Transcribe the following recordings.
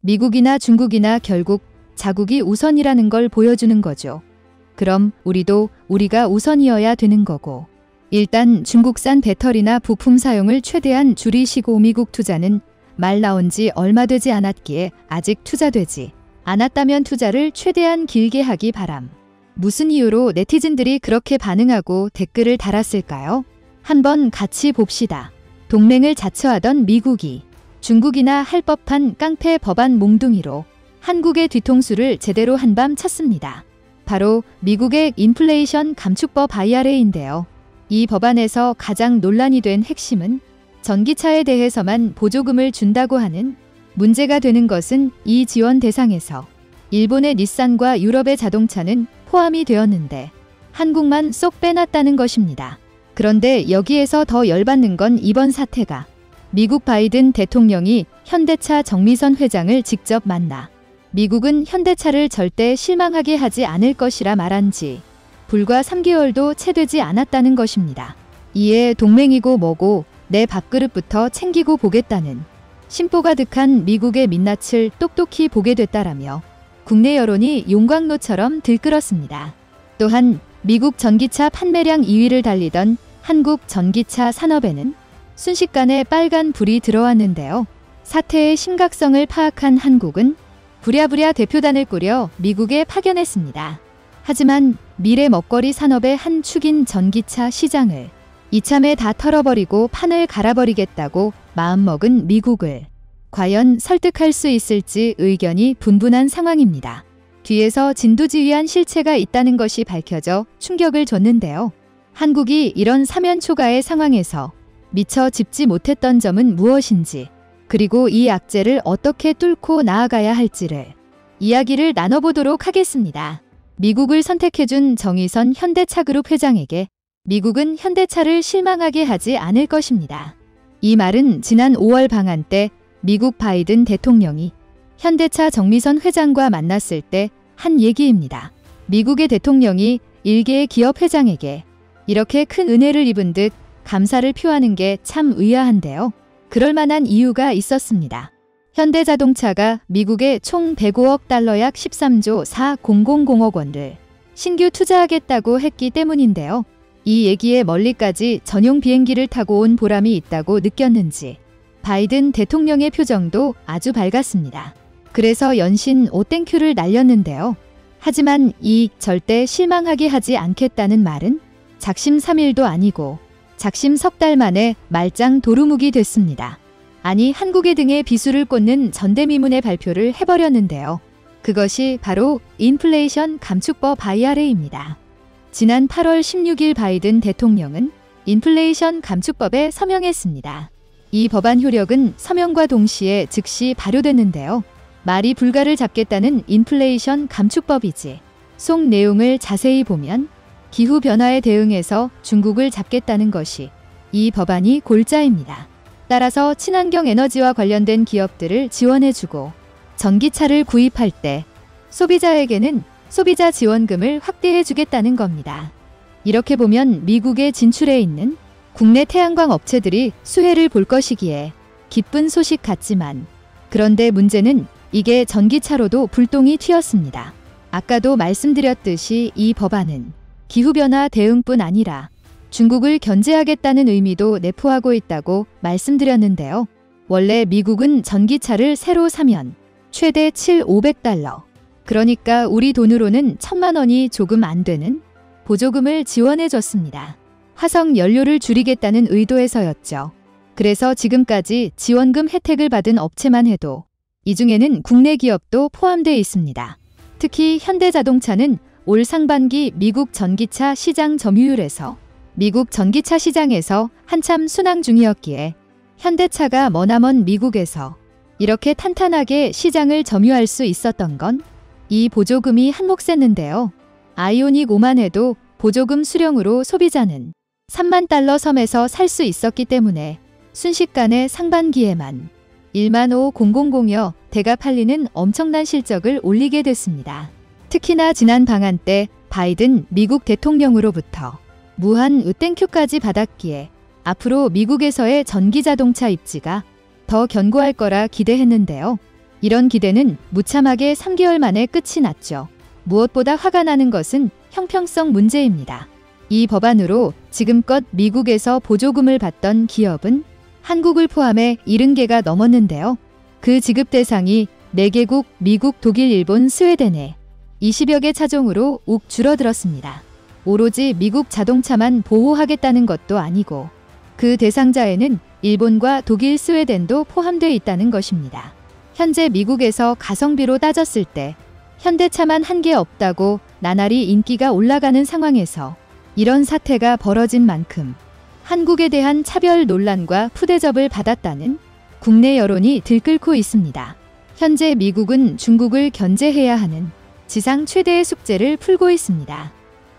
미국이나 중국이나 결국 자국이 우선이라는 걸 보여주는 거죠. 그럼 우리도 우리가 우선이어야 되는 거고. 일단 중국산 배터리나 부품 사용을 최대한 줄이시고 미국 투자는 말 나온 지 얼마 되지 않았기에 아직 투자되지 않았다면 투자를 최대한 길게 하기 바람. 무슨 이유로 네티즌들이 그렇게 반응하고 댓글을 달았을까요? 한번 같이 봅시다. 동맹을 자처하던 미국이 중국이나 할 법한 깡패 법안 몽둥이로 한국의 뒤통수를 제대로 한밤 쳤습니다. 바로 미국의 인플레이션 감축법 IRA인데요. 이 법안에서 가장 논란이 된 핵심은 전기차에 대해서만 보조금을 준다고 하는 문제가 되는 것은 이 지원 대상에서 일본의 닛산과 유럽의 자동차는 포함이 되었는데 한국만 쏙 빼놨다는 것입니다. 그런데 여기에서 더 열받는 건 이번 사태가 미국 바이든 대통령이 현대차 정미선 회장을 직접 만나 미국은 현대차를 절대 실망하게 하지 않을 것이라 말한 지 불과 3개월도 채 되지 않았다는 것입니다. 이에 동맹이고 뭐고 내 밥그릇부터 챙기고 보겠다는 심보 가득한 미국의 민낯을 똑똑히 보게 됐다라며 국내 여론이 용광로처럼 들끓었습니다. 또한 미국 전기차 판매량 2위를 달리던 한국 전기차 산업에는 순식간에 빨간 불이 들어왔는데요. 사태의 심각성을 파악한 한국은 부랴부랴 대표단을 꾸려 미국에 파견했습니다. 하지만 미래 먹거리 산업의 한 축인 전기차 시장을 이참에 다 털어버리고 판을 갈아버리겠다고 마음먹은 미국을 과연 설득할 수 있을지 의견이 분분한 상황입니다. 뒤에서 진두지휘한 실체가 있다는 것이 밝혀져 충격을 줬는데요. 한국이 이런 사면초가의 상황에서 미처 짚지 못했던 점은 무엇인지, 그리고 이 악재를 어떻게 뚫고 나아가야 할지를 이야기를 나눠보도록 하겠습니다. 미국을 선택해준 정의선 현대차그룹 회장에게 미국은 현대차를 실망하게 하지 않을 것입니다. 이 말은 지난 5월 방한 때 미국 바이든 대통령이 현대차 정미선 회장과 만났을 때 한 얘기입니다. 미국의 대통령이 일개의 기업 회장에게 이렇게 큰 은혜를 입은 듯 감사를 표하는 게 참 의아한데요. 그럴 만한 이유가 있었습니다. 현대자동차가 미국에 총 105억 달러 약 13조 4,000억 원을 신규 투자하겠다고 했기 때문인데요. 이 얘기에 멀리까지 전용 비행기를 타고 온 보람이 있다고 느꼈는지 바이든 대통령의 표정도 아주 밝았습니다. 그래서 연신 오땡큐를 날렸는데요. 하지만 이 절대 실망하게 하지 않겠다는 말은 작심 3일도 아니고 작심 석 달 만에 말짱 도루묵이 됐습니다. 아니 한국의 등에 비수를 꽂는 전대미문의 발표를 해버렸는데요. 그것이 바로 인플레이션 감축법 IRA입니다. 지난 8월 16일 바이든 대통령은 인플레이션 감축법에 서명했습니다. 이 법안 효력은 서명과 동시에 즉시 발효됐는데요. 말이 불가를 잡겠다는 인플레이션 감축법이지. 속 내용을 자세히 보면 기후변화에 대응해서 중국을 잡겠다는 것이 이 법안이 골자입니다. 따라서 친환경 에너지와 관련된 기업들을 지원해주고 전기차를 구입할 때 소비자에게는 소비자 지원금을 확대해주겠다는 겁니다. 이렇게 보면 미국에 진출해 있는 국내 태양광 업체들이 수혜를 볼 것이기에 기쁜 소식 같지만, 그런데 문제는 이게 전기차로도 불똥이 튀었습니다. 아까도 말씀드렸듯이 이 법안은 기후변화 대응뿐 아니라 중국을 견제하겠다는 의미도 내포하고 있다고 말씀드렸는데요. 원래 미국은 전기차를 새로 사면 최대 7,500달러, 그러니까 우리 돈으로는 1,000만 원이 조금 안 되는 보조금을 지원해줬습니다. 화석 연료를 줄이겠다는 의도에서였죠. 그래서 지금까지 지원금 혜택을 받은 업체만 해도 이 중에는 국내 기업도 포함되어 있습니다. 특히 현대자동차는 올 상반기 미국 전기차 시장 점유율에서 미국 전기차 시장에서 한참 순항 중이었기에 현대차가 머나먼 미국에서 이렇게 탄탄하게 시장을 점유할 수 있었던 건 이 보조금이 한몫했는데요. 아이오닉 5만 해도 보조금 수령으로 소비자는 3만 달러 섬에서 살 수 있었기 때문에 순식간에 상반기에만 15,000여 대가 팔리는 엄청난 실적을 올리게 됐습니다. 특히나 지난 방한 때 바이든 미국 대통령으로부터 무한 으땡큐까지 받았기에 앞으로 미국에서의 전기자동차 입지가 더 견고할 거라 기대했는데요. 이런 기대는 무참하게 3개월 만에 끝이 났죠. 무엇보다 화가 나는 것은 형평성 문제입니다. 이 법안으로 지금껏 미국에서 보조금을 받던 기업은 한국을 포함해 70개가 넘었는데요. 그 지급 대상이 4개국 미국, 독일, 일본, 스웨덴에 20여 개 차종으로 욱 줄어들었습니다. 오로지 미국 자동차만 보호하겠다는 것도 아니고 그 대상자에는 일본과 독일, 스웨덴도 포함되어 있다는 것입니다. 현재 미국에서 가성비로 따졌을 때 현대차만 한 개 없다고 나날이 인기가 올라가는 상황에서 이런 사태가 벌어진 만큼 한국에 대한 차별 논란과 푸대접을 받았다는 국내 여론이 들끓고 있습니다. 현재 미국은 중국을 견제해야 하는 지상 최대의 숙제를 풀고 있습니다.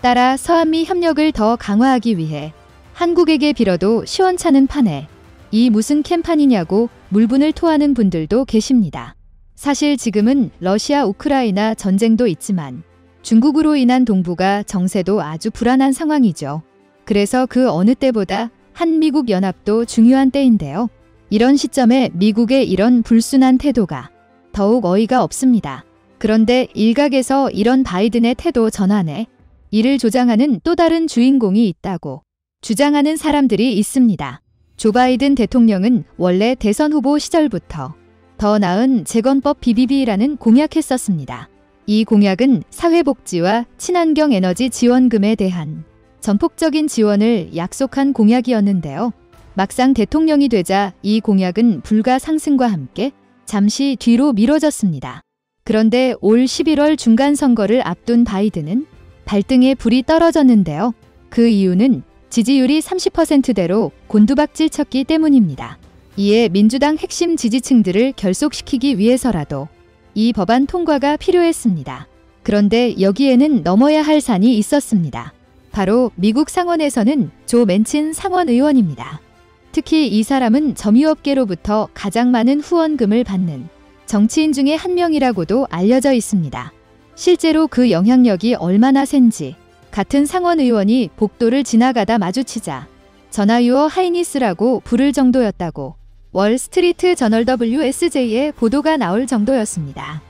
따라 서한미 협력을 더 강화하기 위해 한국에게 빌어도 시원찮은 판에 이 무슨 캠판이냐고 물분을 토하는 분들도 계십니다. 사실 지금은 러시아 우크라이나 전쟁도 있지만 중국으로 인한 동북아 정세도 아주 불안한 상황이죠. 그래서 그 어느 때보다 한미국 연합도 중요한 때인데요. 이런 시점에 미국의 이런 불순한 태도가 더욱 어이가 없습니다. 그런데 일각에서 이런 바이든의 태도 전환에 이를 조장하는 또 다른 주인공이 있다고 주장하는 사람들이 있습니다. 조 바이든 대통령은 원래 대선 후보 시절부터 더 나은 재건법 BBB라는 공약했었습니다. 이 공약은 사회복지와 친환경 에너지 지원금에 대한 전폭적인 지원을 약속한 공약이었는데요. 막상 대통령이 되자 이 공약은 불가 상승과 함께 잠시 뒤로 미뤄졌습니다. 그런데 올 11월 중간선거를 앞둔 바이든은 발등에 불이 떨어졌는데요. 그 이유는 지지율이 30%대로 곤두박질 쳤기 때문입니다. 이에 민주당 핵심 지지층들을 결속시키기 위해서라도 이 법안 통과가 필요했습니다. 그런데 여기에는 넘어야 할 산이 있었습니다. 바로 미국 상원에서는 조 맨친 상원 의원입니다. 특히 이 사람은 점유업계로부터 가장 많은 후원금을 받는 정치인 중에 한 명이라고도 알려져 있습니다. 실제로 그 영향력이 얼마나 센지 같은 상원 의원이 복도를 지나가다 마주치자 전하 유어 하이니스라고 부를 정도였다고 월스트리트 저널 WSJ에 보도가 나올 정도였습니다.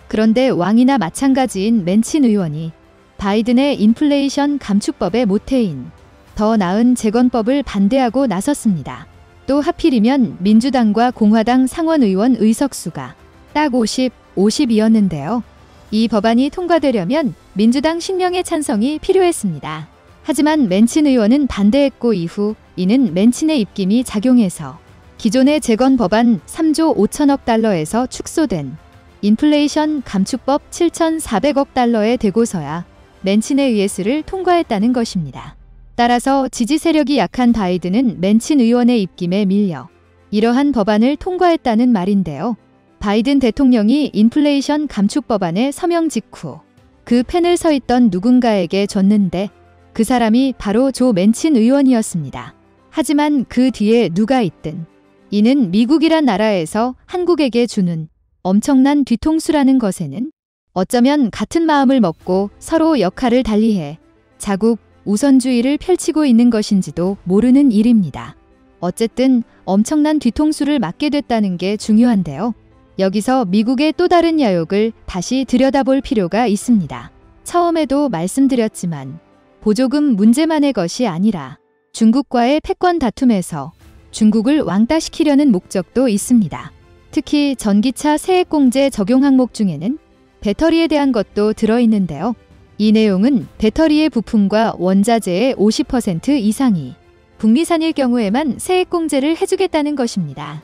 그런데 왕이나 마찬가지인 맨친 의원이 바이든의 인플레이션 감축법의 모태인 더 나은 재건법을 반대하고 나섰습니다. 또 하필이면 민주당과 공화당 상원 의원 의석수가 딱 50이었는데요. 이 법안이 통과되려면 민주당 10명의 찬성이 필요했습니다. 하지만 맨친 의원은 반대했고 이후 이는 맨친의 입김이 작용해서 기존의 재건 법안 3조 5천억 달러에서 축소된 인플레이션 감축법 7,400억 달러에 대고서야 맨친의 의회를 통과했다는 것입니다. 따라서 지지 세력이 약한 바이든은 맨친 의원의 입김에 밀려 이러한 법안을 통과했다는 말인데요. 바이든 대통령이 인플레이션 감축 법안에 서명 직후 그 펜을 서 있던 누군가에게 줬는데 그 사람이 바로 조 맨친 의원이었습니다. 하지만 그 뒤에 누가 있든 이는 미국이란 나라에서 한국에게 주는 엄청난 뒤통수라는 것에는 어쩌면 같은 마음을 먹고 서로 역할을 달리해 자국 우선주의를 펼치고 있는 것인지도 모르는 일입니다. 어쨌든 엄청난 뒤통수를 맞게 됐다는 게 중요한데요. 여기서 미국의 또 다른 야욕을 다시 들여다볼 필요가 있습니다. 처음에도 말씀드렸지만 보조금 문제만의 것이 아니라 중국과의 패권 다툼에서 중국을 왕따시키려는 목적도 있습니다. 특히 전기차 세액공제 적용 항목 중에는 배터리에 대한 것도 들어있는데요. 이 내용은 배터리의 부품과 원자재의 50% 이상이 북미산일 경우에만 세액공제를 해주겠다는 것입니다.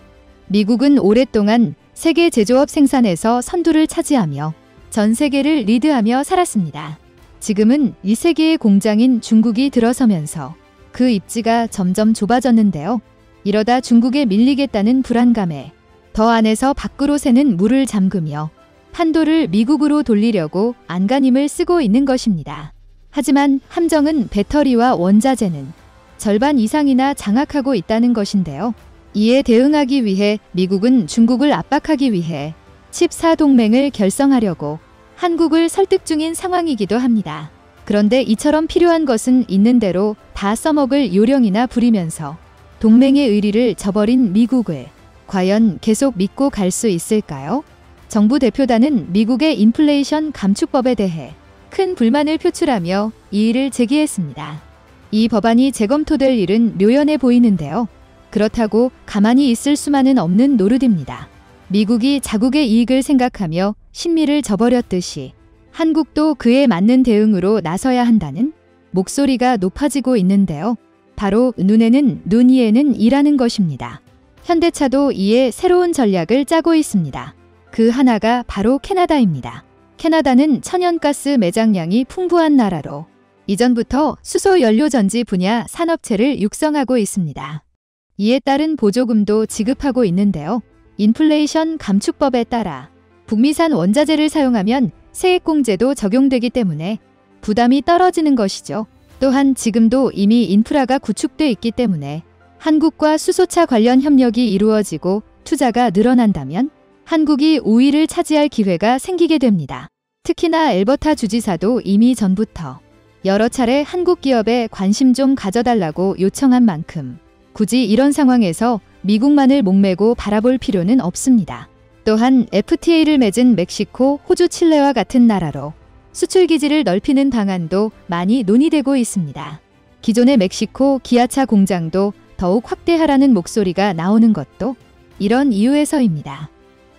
미국은 오랫동안 세계 제조업 생산에서 선두를 차지하며 전 세계를 리드하며 살았습니다. 지금은 1세기의 공장인 중국이 들어서면서 그 입지가 점점 좁아졌는데요. 이러다 중국에 밀리겠다는 불안감에 더 안에서 밖으로 새는 물을 잠그며 판도를 미국으로 돌리려고 안간힘을 쓰고 있는 것입니다. 하지만 함정은 배터리와 원자재는 절반 이상이나 장악하고 있다는 것인데요. 이에 대응하기 위해 미국은 중국을 압박하기 위해 칩4 동맹을 결성하려고 한국을 설득 중인 상황이기도 합니다. 그런데 이처럼 필요한 것은 있는 대로 다 써먹을 요령이나 부리면서 동맹의 의리를 저버린 미국을 과연 계속 믿고 갈 수 있을까요? 정부 대표단은 미국의 인플레이션 감축법에 대해 큰 불만을 표출하며 이의를 제기했습니다. 이 법안이 재검토될 일은 묘연해 보이는데요. 그렇다고 가만히 있을 수만은 없는 노릇입니다. 미국이 자국의 이익을 생각하며 신미를 저버렸듯이 한국도 그에 맞는 대응으로 나서야 한다는 목소리가 높아지고 있는데요. 바로 눈에는 눈, 이에는 이라는 것입니다. 현대차도 이에 새로운 전략을 짜고 있습니다. 그 하나가 바로 캐나다입니다. 캐나다는 천연가스 매장량이 풍부한 나라로 이전부터 수소 연료 전지 분야 산업체를 육성하고 있습니다. 이에 따른 보조금도 지급하고 있는데요. 인플레이션 감축법에 따라 북미산 원자재를 사용하면 세액공제도 적용되기 때문에 부담이 떨어지는 것이죠. 또한 지금도 이미 인프라가 구축돼 있기 때문에 한국과 수소차 관련 협력이 이루어지고 투자가 늘어난다면 한국이 우위를 차지할 기회가 생기게 됩니다. 특히나 엘버타 주지사도 이미 전부터 여러 차례 한국 기업에 관심 좀 가져달라고 요청한 만큼 굳이 이런 상황에서 미국만을 목매고 바라볼 필요는 없습니다. 또한 FTA를 맺은 멕시코, 호주, 칠레와 같은 나라로 수출 기지를 넓히는 방안도 많이 논의되고 있습니다. 기존의 멕시코 기아차 공장도 더욱 확대하라는 목소리가 나오는 것도 이런 이유에서입니다.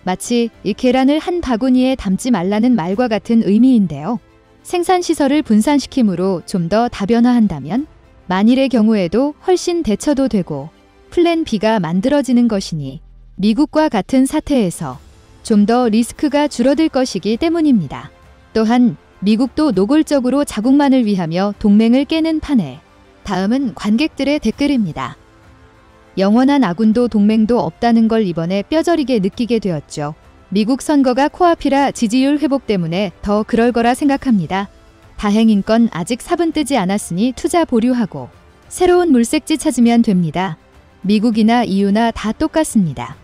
마치 이 계란을 한 바구니에 담지 말라는 말과 같은 의미인데요. 생산시설을 분산시킴으로 좀 더 다변화한다면 만일의 경우에도 훨씬 대처도 되고 플랜 B가 만들어지는 것이니 미국과 같은 사태에서 좀 더 리스크가 줄어들 것이기 때문입니다. 또한 미국도 노골적으로 자국만을 위하며 동맹을 깨는 판에 다음은 관객들의 댓글입니다. 영원한 아군도 동맹도 없다는 걸 이번에 뼈저리게 느끼게 되었죠. 미국 선거가 코앞이라 지지율 회복 때문에 더 그럴 거라 생각합니다. 다행인건 아직 삽은 뜨지 않았으니 투자 보류하고 새로운 물색지 찾으면 됩니다. 미국이나 EU나 다 똑같습니다.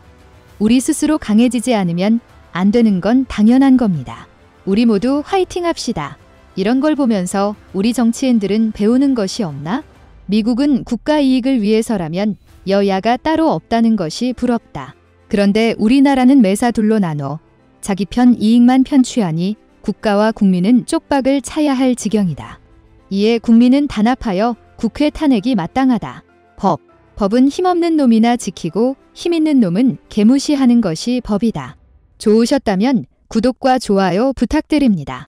우리 스스로 강해지지 않으면 안 되는 건 당연한 겁니다. 우리 모두 화이팅 합시다. 이런 걸 보면서 우리 정치인들은 배우는 것이 없나? 미국은 국가 이익을 위해서라면 여야가 따로 없다는 것이 부럽다. 그런데 우리나라는 매사 둘로 나눠 자기 편 이익만 편취하니 국가와 국민은 쪽박을 차야 할 지경이다. 이에 국민은 단합하여 국회 탄핵이 마땅하다. 법은 힘없는 놈이나 지키고 힘있는 놈은 개무시하는 것이 법이다. 좋으셨다면 구독과 좋아요 부탁드립니다.